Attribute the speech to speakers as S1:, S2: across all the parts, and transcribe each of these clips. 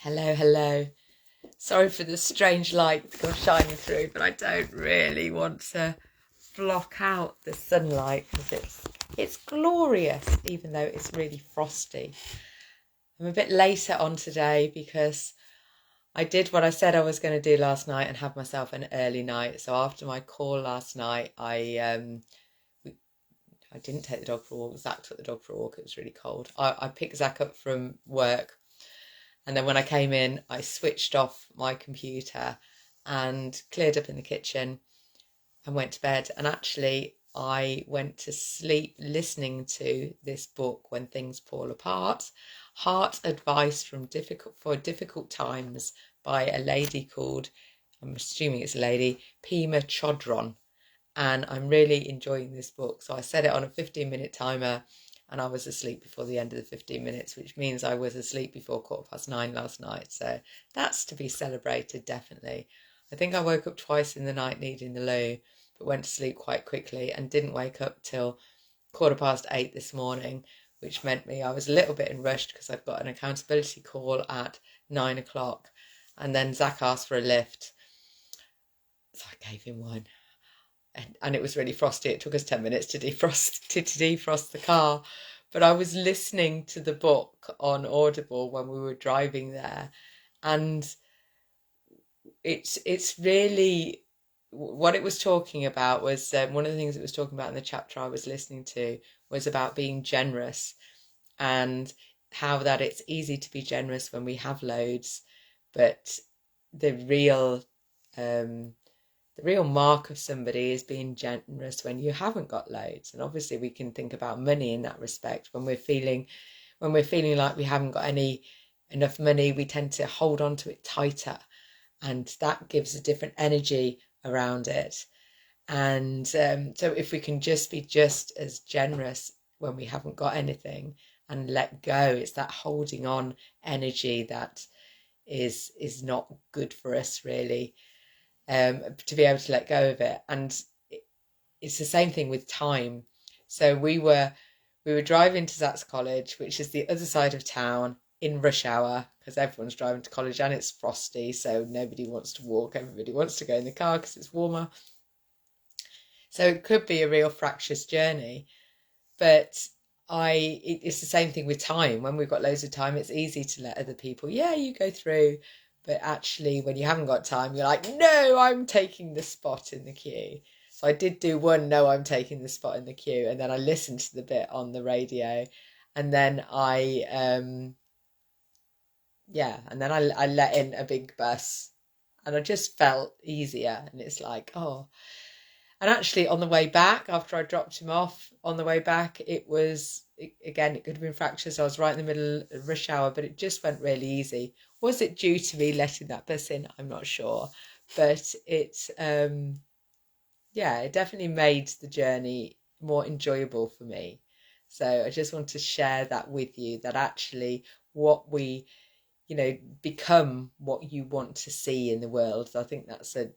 S1: Hello, hello. Sorry for the strange light shining through, but I don't really want to block out the sunlight because it's glorious, even though it's really frosty. I'm a bit later on today because I did what I said I was going to do last night and have myself an early night. So after my call last night, I didn't take the dog for a walk. Zach took the dog for a walk. It was really cold. I picked Zach up from work. And then when I came in, I switched off my computer and cleared up in the kitchen and went to bed. And actually, I went to sleep listening to this book, When Things Fall Apart, Heart Advice for Difficult Times by a lady called, I'm assuming it's a lady, Pema Chodron. And I'm really enjoying this book. So I set it on a 15-minute timer and I was asleep before the end of the 15 minutes, which means I was asleep before 9:15 last night. So that's to be celebrated, definitely. I think I woke up twice in the night needing the loo, but went to sleep quite quickly and didn't wake up till 8:15 this morning, which meant I was a little bit in rush because I've got an accountability call at 9 o'clock. And then Zach asked for a lift. So I gave him one. And it was really frosty. It took us 10 minutes to defrost the car. But I was listening to the book on Audible when we were driving there. And it's really, what it was talking about was, one of the things it was talking about in the chapter I was listening to was about being generous and how that it's easy to be generous when we have loads. But the real mark of somebody is being generous when you haven't got loads. And obviously we can think about money in that respect. When we're feeling like we haven't got enough money, we tend to hold on to it tighter, and that gives a different energy around it. And so if we can just be just as generous when we haven't got anything and let go, it's that holding on energy that is not good for us, really. To be able to let go of it. And it's the same thing with time. So we were driving to Zach's college, which is the other side of town, in rush hour, because everyone's driving to college and it's frosty, so nobody wants to walk, everybody wants to go in the car because it's warmer. So it could be a real fractious journey. But it's the same thing with time. When we've got loads of time, it's easy to let other people, yeah, you go through. But actually, when you haven't got time, you're like, no, I'm taking the spot in the queue. So I did do one, no, I'm taking the spot in the queue. And then I listened to the bit on the radio. And then I let in a big bus. And I just felt easier. And it's like, oh. And actually, on the way back, after I dropped him off, on the way back, it could have been fractious. I was right in the middle of rush hour, but it just went really easy. Was it due to me letting that bus in? I'm not sure. But it definitely made the journey more enjoyable for me. So I just want to share that with you, that actually what we, become what you want to see in the world. I think that's a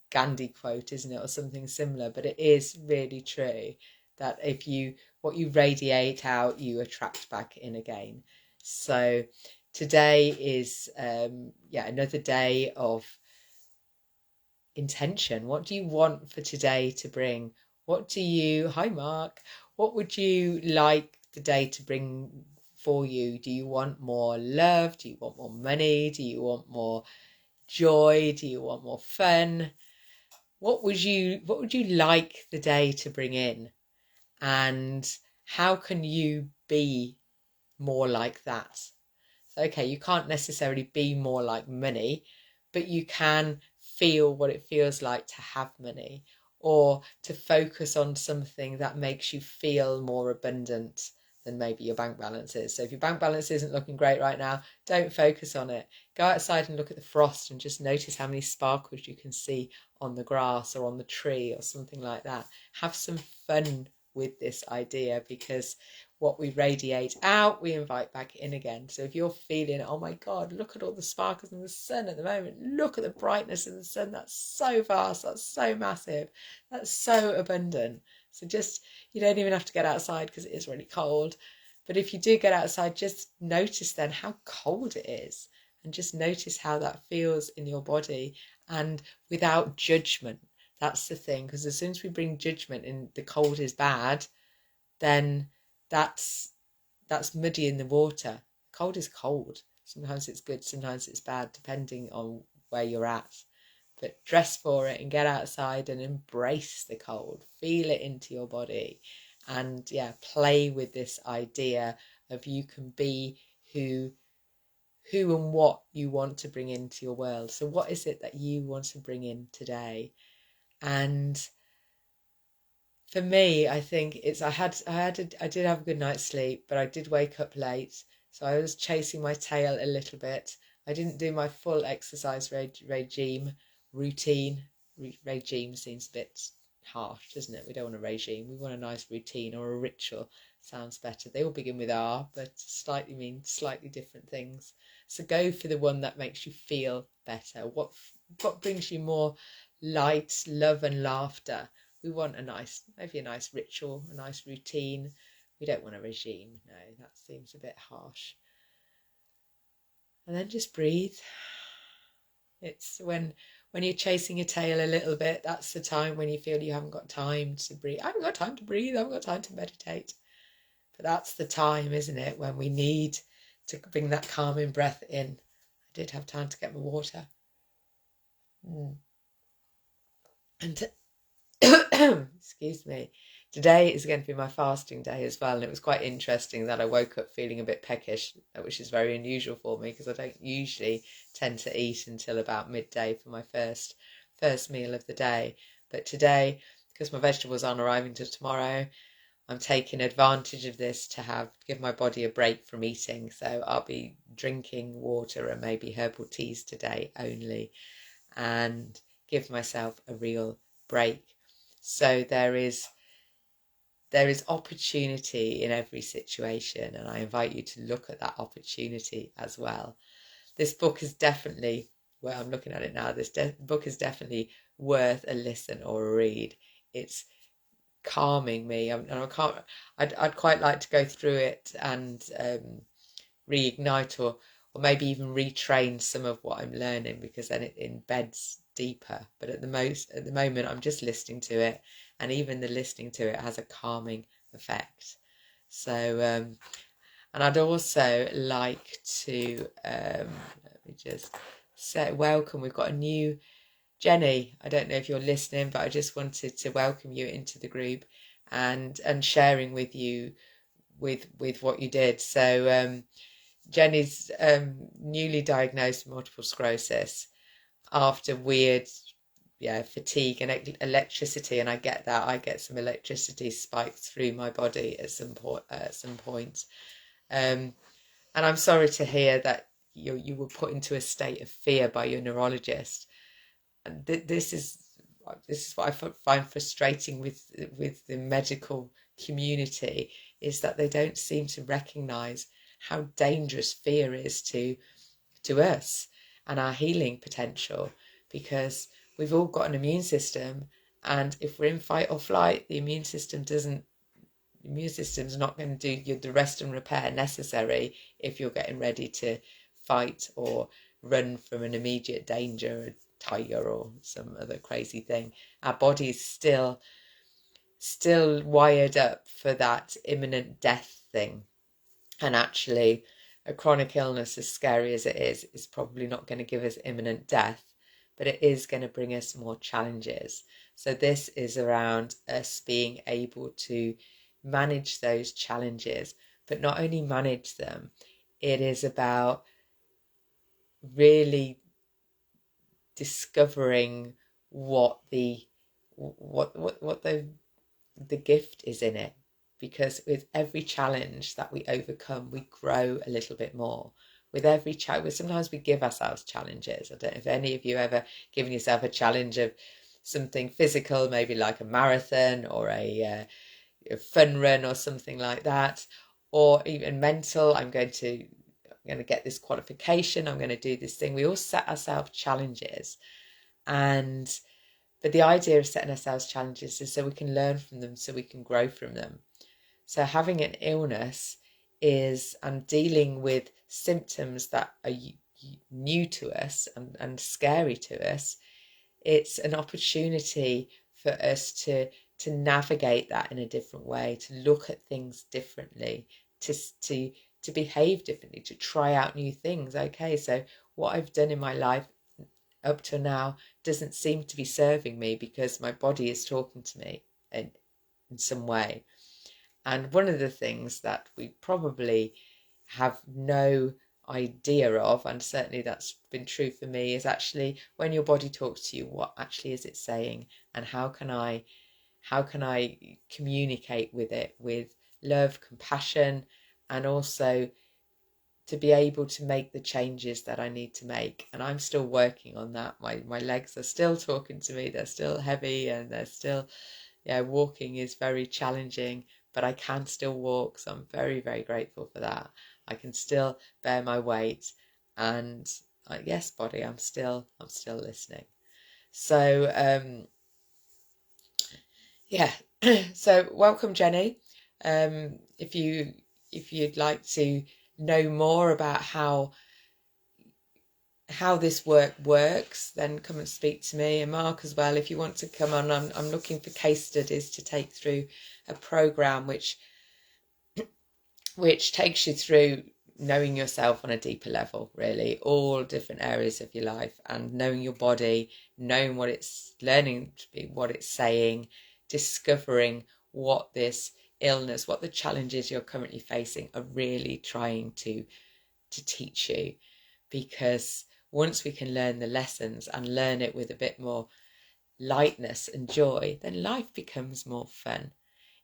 S1: Gandhi quote, isn't it, or something similar? But it is really true that what you radiate out, you attract back in again. So today is another day of intention. What do you want for today to bring? Hi Mark, what would you like the day to bring for you? Do you want more love? Do you want more money? Do you want more joy? Do you want more fun? What would you like the day to bring in? And how can you be more like that? So, okay, you can't necessarily be more like money, but you can feel what it feels like to have money, or to focus on something that makes you feel more abundant than maybe your bank balance is. So if your bank balance isn't looking great right now, don't focus on it. Go outside and look at the frost and just notice how many sparkles you can see on the grass or on the tree or something like that. Have some fun with this idea, because what we radiate out, we invite back in again. So if you're feeling, oh my God, look at all the sparkles in the sun at the moment. Look at the brightness in the sun. That's so vast. That's so massive. That's so abundant. So just, you don't even have to get outside because it is really cold. But if you do get outside, just notice then how cold it is. and just notice how that feels in your body, and without judgment. That's the thing, because as soon as we bring judgment in, the cold is bad, then that's muddying the water. Cold is cold. Sometimes it's good, sometimes it's bad, depending on where you're at. But dress for it and get outside and embrace the cold. Feel it into your body. And yeah, play with this idea of you can be who and what you want to bring into your world. So what is it that you want to bring in today? And for me, I think it's I did have a good night's sleep, but I did wake up late, so I was chasing my tail a little bit. I didn't do my full exercise regime routine. Regime seems a bit harsh, doesn't it? We don't want a regime. We want a nice routine or a ritual. Sounds better. They all begin with R, but slightly mean slightly different things. So go for the one that makes you feel better. What brings you more light, love, and laughter? We want maybe a nice ritual, a nice routine. We don't want a regime. No, that seems a bit harsh. And then just breathe. It's when you're chasing your tail a little bit, that's the time when you feel you haven't got time to breathe. I haven't got time to breathe. I haven't got time to meditate. But that's the time, isn't it, when we need to bring that calming breath in. I did have time to get my water. And excuse me. Today is going to be my fasting day as well, and it was quite interesting that I woke up feeling a bit peckish, which is very unusual for me because I don't usually tend to eat until about midday for my first meal of the day. But today, because my vegetables aren't arriving till tomorrow, I'm taking advantage of this to give my body a break from eating. So I'll be drinking water and maybe herbal teas today only, and give myself a real break. So there is opportunity in every situation, and I invite you to look at that opportunity as well. This book is definitely, well, I'm looking at it now, this book is definitely worth a listen or a read. It's calming me, and I'd quite like to go through it and reignite or maybe even retrain some of what I'm learning, because then it embeds deeper. But at the moment I'm just listening to it, and even the listening to it has a calming effect. So and I'd also like to let me just say welcome. We've got a new Jenny. I don't know if you're listening, but I just wanted to welcome you into the group and sharing with you with what you did. So Jenny's newly diagnosed with multiple sclerosis after weird fatigue and electricity, and I get that. I get some electricity spikes through my body at some point. And I'm sorry to hear that you were put into a state of fear by your neurologist. And this is what I find frustrating with the medical community, is that they don't seem to recognise how dangerous fear is to us and our healing potential, because we've all got an immune system, and if we're in fight or flight, the immune system's not going to do the rest and repair necessary if you're getting ready to fight or run from an immediate danger, a tiger or some other crazy thing. Our body is still wired up for that imminent death thing. And actually, a chronic illness, as scary as it is probably not going to give us imminent death, but it is going to bring us more challenges. So this is around us being able to manage those challenges, but not only manage them, it is about really discovering what the gift is in it. Because with every challenge that we overcome, we grow a little bit more. With every challenge, sometimes we give ourselves challenges. I don't know if any of you ever given yourself a challenge of something physical, maybe like a marathon or a fun run or something like that, or even mental. I'm going to get this qualification. I'm going to do this thing. We all set ourselves challenges, but the idea of setting ourselves challenges is so we can learn from them, so we can grow from them. So having an illness is dealing with symptoms that new to us and scary to us, it's an opportunity for us to navigate that in a different way, to look at things differently, to to behave differently, to try out new things. Okay, so what I've done in my life up to now doesn't seem to be serving me because my body is talking to me in some way. And one of the things that we probably have no idea of, and certainly that's been true for me, is actually when your body talks to you, what actually is it saying, and how can I communicate with it with love, compassion, and also to be able to make the changes that I need to make. And I'm still working on that. My legs are still talking to me, they're still heavy, and they're still, walking is very challenging, but I can still walk, so I'm very, very grateful for that. I can still bear my weight, and yes, body, I'm still listening. So yeah, so welcome, Jenny. If you'd like to know more about how this work works, then come and speak to me, and Mark as well. If you want to come on, I'm looking for case studies to take through a program which takes you through knowing yourself on a deeper level, really, all different areas of your life, and knowing your body, knowing learning to be what it's saying, discovering what this illness, what the challenges you're currently facing are really trying to teach you. Because once we can learn the lessons and learn it with a bit more lightness and joy, then life becomes more fun.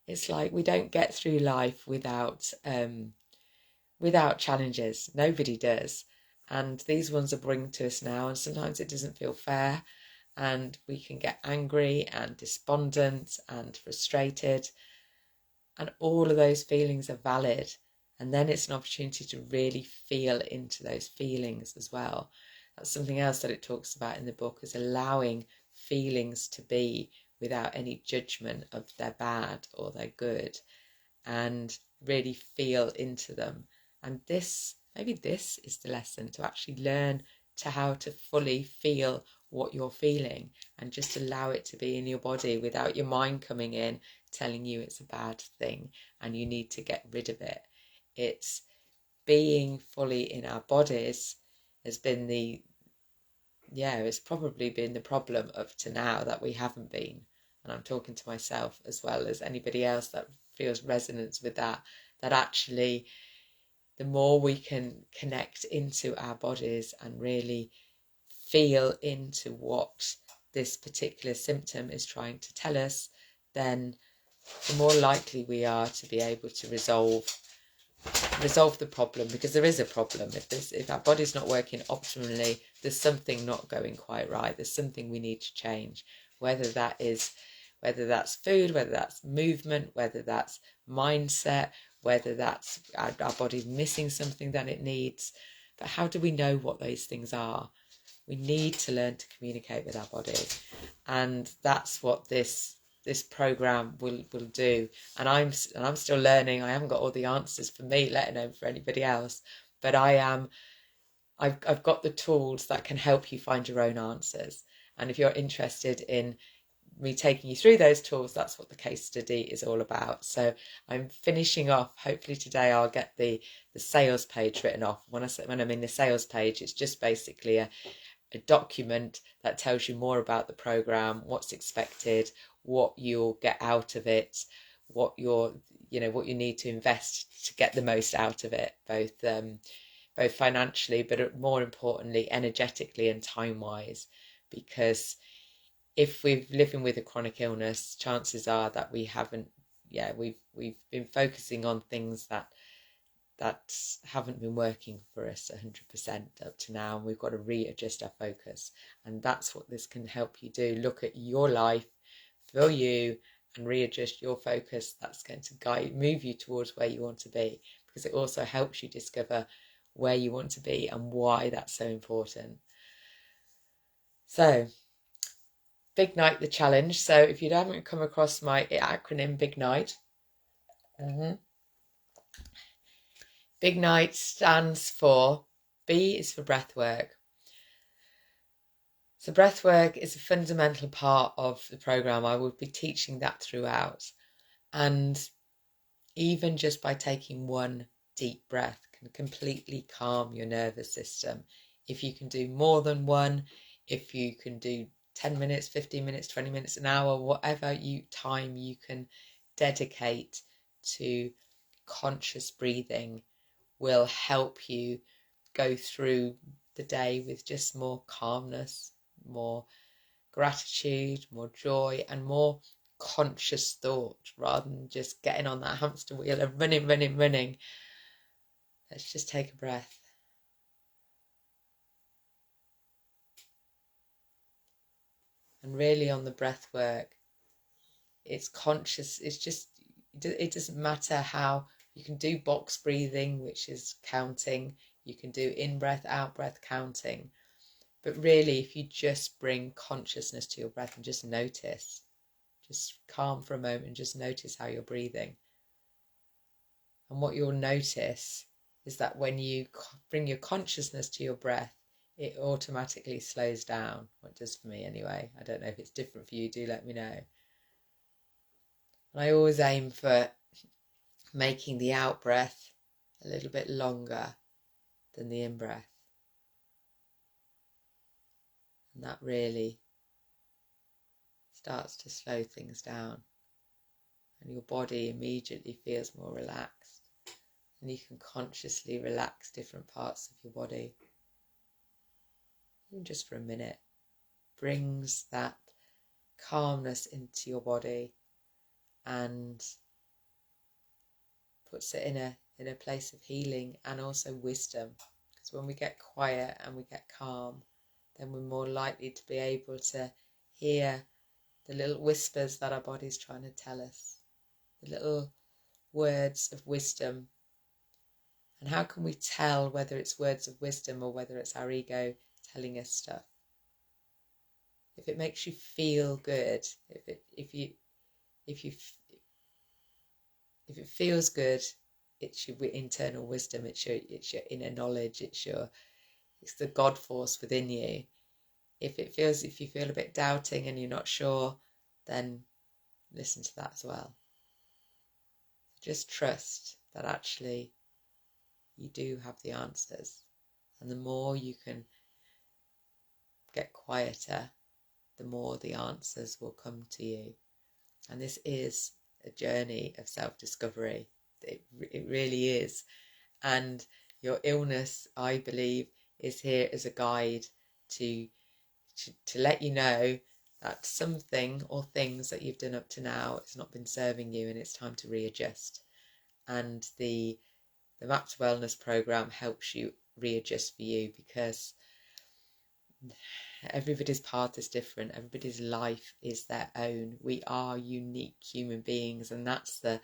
S1: It's like we don't get through life without challenges. Nobody does. And these ones are bringing to us now, and sometimes it doesn't feel fair, and we can get angry and despondent and frustrated, and all of those feelings are valid. And then it's an opportunity to really feel into those feelings as well. That's something else that it talks about in the book, is allowing feelings to be without any judgment of they're bad or they're good, and really feel into them. And maybe this is the lesson, to actually learn to how to fully feel what you're feeling, and just allow it to be in your body without your mind coming in telling you it's a bad thing and you need to get rid of it. It's being fully in our bodies has been it's probably been the problem up to now, that we haven't been. And I'm talking to myself as well as anybody else that feels resonance with that actually the more we can connect into our bodies and really feel into what this particular symptom is trying to tell us, then the more likely we are to be able to resolve the problem. Because there is a problem. If our body's not working optimally, there's something not going quite right. There's something we need to change, whether that's food, whether that's movement, whether that's mindset, whether that's our body's missing something that it needs. But how do we know what those things are? We need to learn to communicate with our body, and that's what this program will do. And I'm still learning. I haven't got all the answers for me, let alone for anybody else, but I've got the tools that can help you find your own answers. And if you're interested in me taking you through those tools, that's what the case study is all about. So I'm finishing off, hopefully today I'll get the sales page written off. When I'm in the sales page, it's just basically a document that tells you more about the program, what's expected, what you'll get out of it, what you need to invest to get the most out of it, both financially, but more importantly, energetically and time-wise. Because if we're living with a chronic illness, chances are that we haven't, we've been focusing on things that haven't been working for us 100% up to now, and we've got to readjust our focus. And that's what this can help you do. Look at your life for you and readjust your focus. That's going to move you towards where you want to be, because it also helps you discover where you want to be and why that's so important. So BIGNITE the challenge. So if you haven't come across my acronym BIGNITE, BIGNITE stands for B is for breath work. So breath work is a fundamental part of the program. I will be teaching that throughout. And even just by taking one deep breath can completely calm your nervous system. If you can do more than one, if you can do 10 minutes, 15 minutes, 20 minutes, an hour, whatever time you can dedicate to conscious breathing will help you go through the day with just more calmness, more gratitude, more joy, and more conscious thought rather than just getting on that hamster wheel and running. Let's just take a breath. And really on the breath work, it's conscious. It's just, it doesn't matter how you can do box breathing, which is counting. You can do in-breath, out-breath counting. But really, if you just bring consciousness to your breath and just notice, just calm for a moment and just notice how you're breathing. And what you'll notice is that when you bring your consciousness to your breath, it automatically slows down. Well, it does for me anyway. I don't know if it's different for you. Do let me know. And I always aim for making the out breath a little bit longer than the in breath. And that really starts to slow things down. And your body immediately feels more relaxed. And you can consciously relax different parts of your body. Even just for a minute. Brings that calmness into your body and puts it in a place of healing and also wisdom. Because when we get quiet and we get calm, then we're more likely to be able to hear the little whispers that our body's trying to tell us, the little words of wisdom. And how can we tell whether it's words of wisdom or whether it's our ego telling us stuff? If it makes you feel good, if it feels good, it's your internal wisdom, it's your inner knowledge, it's the God force within you. If you feel a bit doubting and you're not sure, then listen to that as well. Just trust that actually you do have the answers. And the more you can get quieter, the more the answers will come to you. And this is a journey of self-discovery. It really is. And your illness, I believe, is here as a guide to let you know that something or things that you've done up to now has not been serving you and it's time to readjust. And the Map to Wellness program helps you readjust for you, because everybody's path is different. Everybody's life is their own. We are unique human beings, and that's the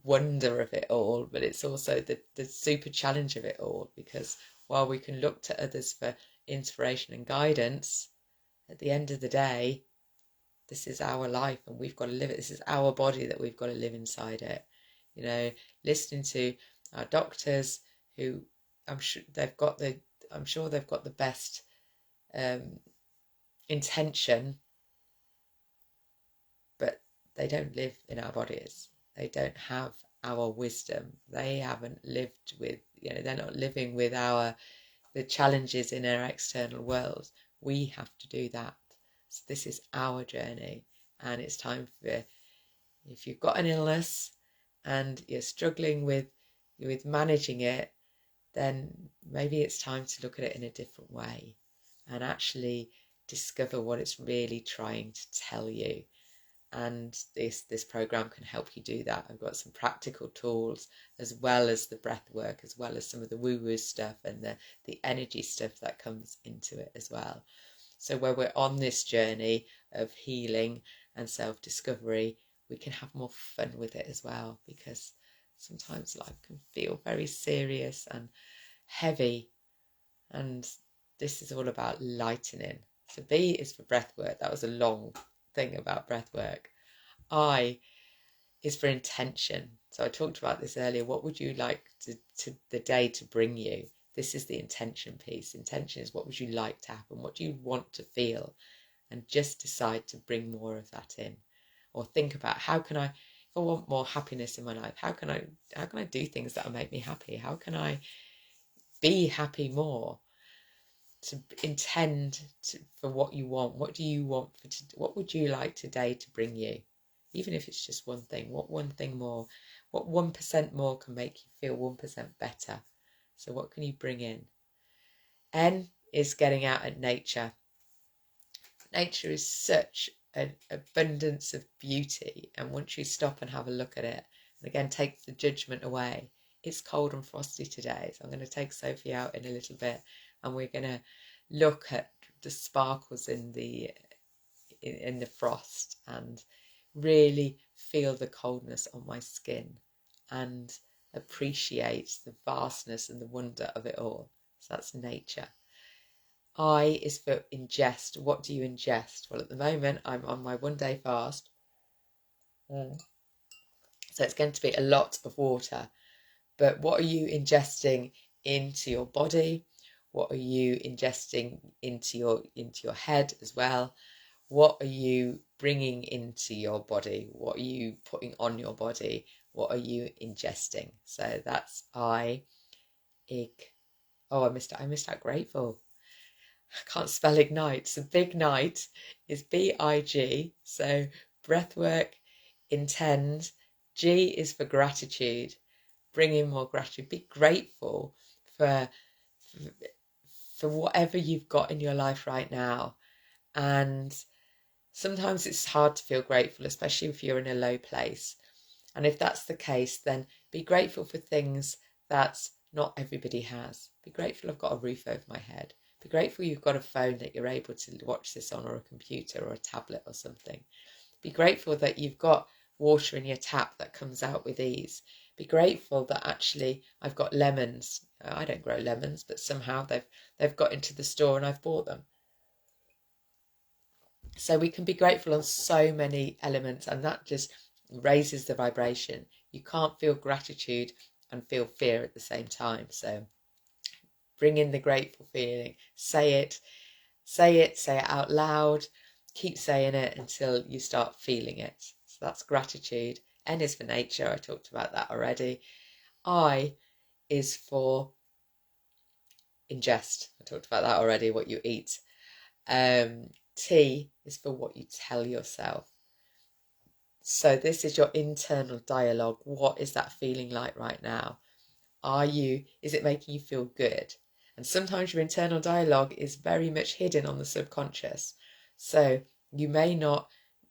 S1: wonder of it all. But it's also the super challenge of it all, because while we can look to others for inspiration and guidance, at the end of the day, this is our life and we've got to live it. This is our body that we've got to live inside it. You know, listening to our doctors, who I'm sure they've got the best intention, but they don't live in our bodies. They don't have our wisdom. They haven't lived with, they're not living with the challenges in our external world. We have to do that. So this is our journey, and it's time for, if you've got an illness and you're struggling with managing it, then maybe it's time to look at it in a different way and actually discover what it's really trying to tell you. And this program can help you do that. I've got some practical tools, as well as the breath work, as well as some of the woo-woo stuff and the energy stuff that comes into it as well. So where we're on this journey of healing and self-discovery, we can have more fun with it as well, because sometimes life can feel very serious and heavy, and this is all about lightening. So B is for breath work. That was a long thing about breath work. I is for intention. So I talked about this earlier. What would you like to the day to bring you? this is the intention piece. Intention is what would you like to happen? What do you want to feel? And just decide to bring more of that in. Or think about, how can I, if I want more happiness in my life, how can I do things that will make me happy? How can I be happy more? To intend for what you want. What do you want what would you like today to bring you? Even if it's just one thing, what one thing more, what 1% more can make you feel 1% better? So what can you bring in? N is getting out at nature. Nature is such an abundance of beauty, and once you stop and have a look at it, and again take the judgment away. It's cold and frosty today, so I'm going to take Sophie out in a little bit, and we're going to look at the sparkles in the frost and really feel the coldness on my skin and appreciate the vastness and the wonder of it all. So that's nature. I is for ingest. What do you ingest? Well, at the moment I'm on my 1-day fast, so it's going to be a lot of water. But what are you ingesting into your body? What are you ingesting into your head as well? What are you bringing into your body? What are you putting on your body? What are you ingesting? So that's I, ig. Oh, I missed out grateful. I can't spell ignite. So BIGNITE is BIG. So breath work, intend. G is for gratitude. Bring in more gratitude. Be grateful for whatever you've got in your life right now. And sometimes it's hard to feel grateful, especially if you're in a low place. And if that's the case, then be grateful for things that not everybody has. Be grateful I've got a roof over my head. Be grateful you've got a phone that you're able to watch this on, or a computer or a tablet or something. Be grateful that you've got water in your tap that comes out with ease. Be grateful that actually I've got lemons. I don't grow lemons, but somehow they've got into the store and I've bought them. So we can be grateful on so many elements, and that just raises the vibration. You can't feel gratitude and feel fear at the same time. So bring in the grateful feeling. Say it out loud. Keep saying it until you start feeling it. So that's gratitude. N is for nature. I talked about that already. I is for ingest. I talked about that already, what you eat. T is for what you tell yourself. So this is your internal dialogue. What is that feeling like right now? Is it making you feel good? And sometimes your internal dialogue is very much hidden on the subconscious. So you may not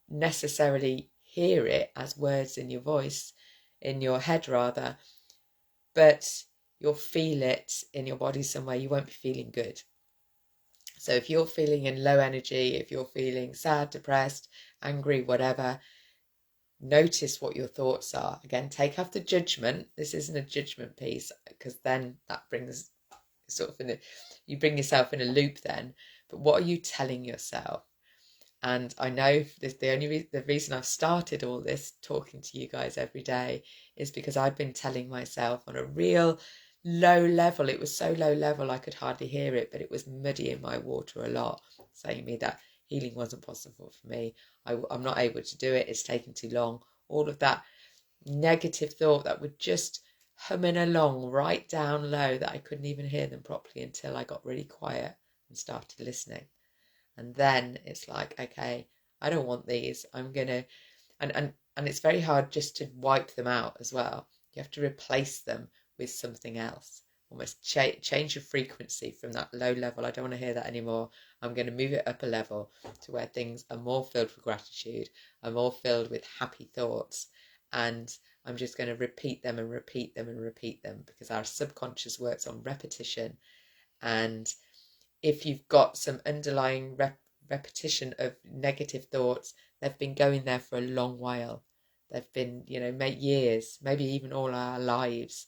S1: necessarily hear it as words in your voice, in your head rather, but you'll feel it in your body somewhere. You won't be feeling good. So if you're feeling in low energy, if you're feeling sad, depressed, angry, whatever, notice what your thoughts are. Again, take off the judgment. This isn't a judgment piece, because then that brings you bring yourself in a loop then. But what are you telling yourself? And I know the reason I've started all this, talking to you guys every day, is because I've been telling myself on a real low level. It was so low level I could hardly hear it, but it was muddying my water a lot, saying me that healing wasn't possible for me. I'm not able to do it. It's taking too long. All of that negative thought that would just humming along right down low, that I couldn't even hear them properly until I got really quiet and started listening. And then it's like, okay, I don't want these. I'm gonna, and it's very hard just to wipe them out as well. You have to replace them with something else. Almost change your frequency from that low level. I don't want to hear that anymore. I'm going to move it up a level to where things are more filled with gratitude, are more filled with happy thoughts, and I'm just going to repeat them and repeat them and repeat them, because our subconscious works on repetition. And if you've got some underlying repetition of negative thoughts, they've been going there for a long while. They've been, years, maybe even all our lives.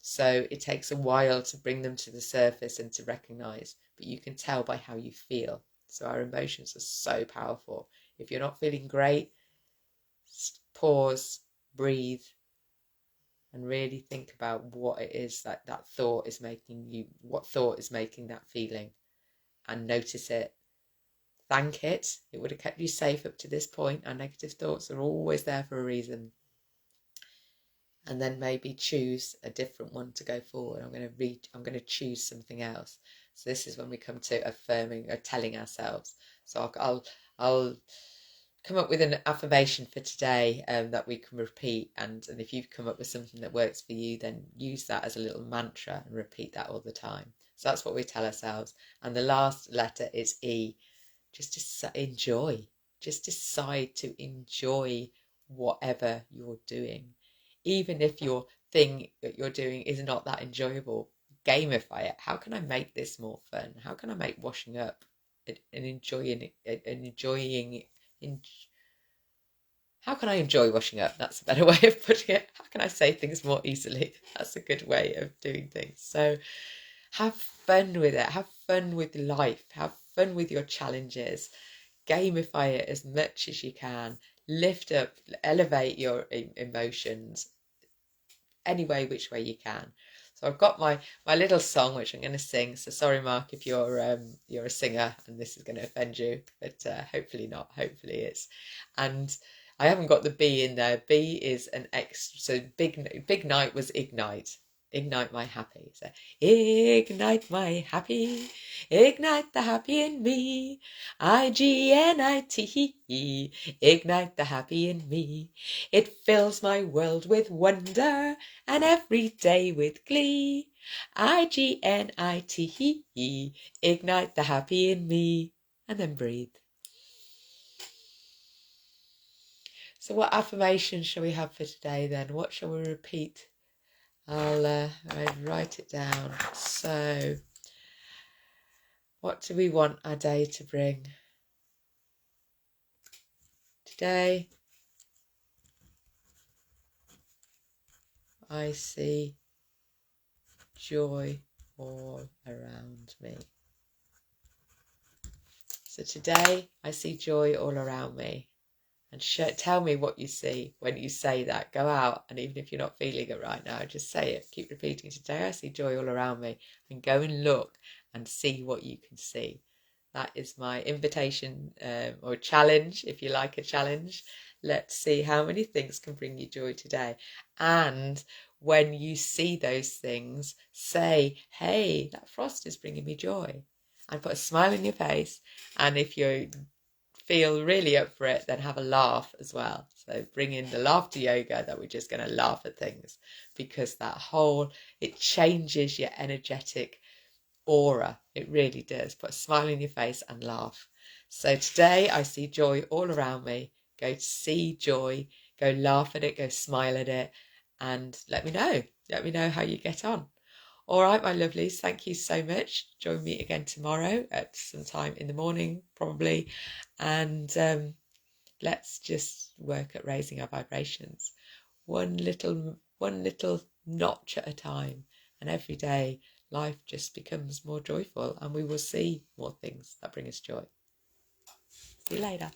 S1: So it takes a while to bring them to the surface and to recognize, but you can tell by how you feel. So our emotions are so powerful. If you're not feeling great, pause, breathe, and really think about what it is that thought is making you, what thought is making that feeling, and notice it. Thank it. It would have kept you safe up to this point. Our negative thoughts are always there for a reason. And then maybe choose a different one to go forward. I'm going to choose something else. So this is when we come to affirming or telling ourselves. So I'll come up with an affirmation for today that we can repeat. And if you've come up with something that works for you, then use that as a little mantra and repeat that all the time. So that's what we tell ourselves. And the last letter is E. Just enjoy. Just decide to enjoy whatever you're doing. Even if your thing that you're doing is not that enjoyable, gamify it. How can I make this more fun? How can I make washing up and how can I enjoy washing up? That's a better way of putting it. How can I say things more easily? That's a good way of doing things. So have fun with it. Have fun with life. Have fun with your challenges. Gamify it as much as you can. Lift up, elevate your emotions any way, which way you can. So I've got my little song which I'm going to sing. So sorry, Mark, if you're a singer and this is going to offend you, but hopefully not. Hopefully it's. And I haven't got the B in there. B is an X. So big night was ignite. Ignite my happy. So ignite my happy. Ignite the happy in me. IGNITE. Ignite the happy in me. It fills my world with wonder and every day with glee. IGNITE. Ignite the happy in me. And then breathe. So what affirmation shall we have for today then? What shall we repeat? I'll write it down. So, what do we want our day to bring? Today, I see joy all around me. So today, I see joy all around me. And tell me what you see when you say that. Go out, and even if you're not feeling it right now, just say it. Keep repeating, today I see joy all around me. And go and look and see what you can see. That is my invitation or challenge, if you like a challenge. Let's see how many things can bring you joy today. And when you see those things, say, hey, that frost is bringing me joy. And put a smile on your face. And if you feel really up for it, then have a laugh as well. So bring in the laughter yoga, that we're just going to laugh at things, because it changes your energetic aura. It really does. Put a smile on your face and laugh. So today I see joy all around me. Go see joy, go laugh at it, go smile at it, and let me know how you get on. All right, my lovelies, thank you so much. Join me again tomorrow at some time in the morning, probably. And let's just work at raising our vibrations. One little notch at a time. And every day, life just becomes more joyful, and we will see more things that bring us joy. See you later.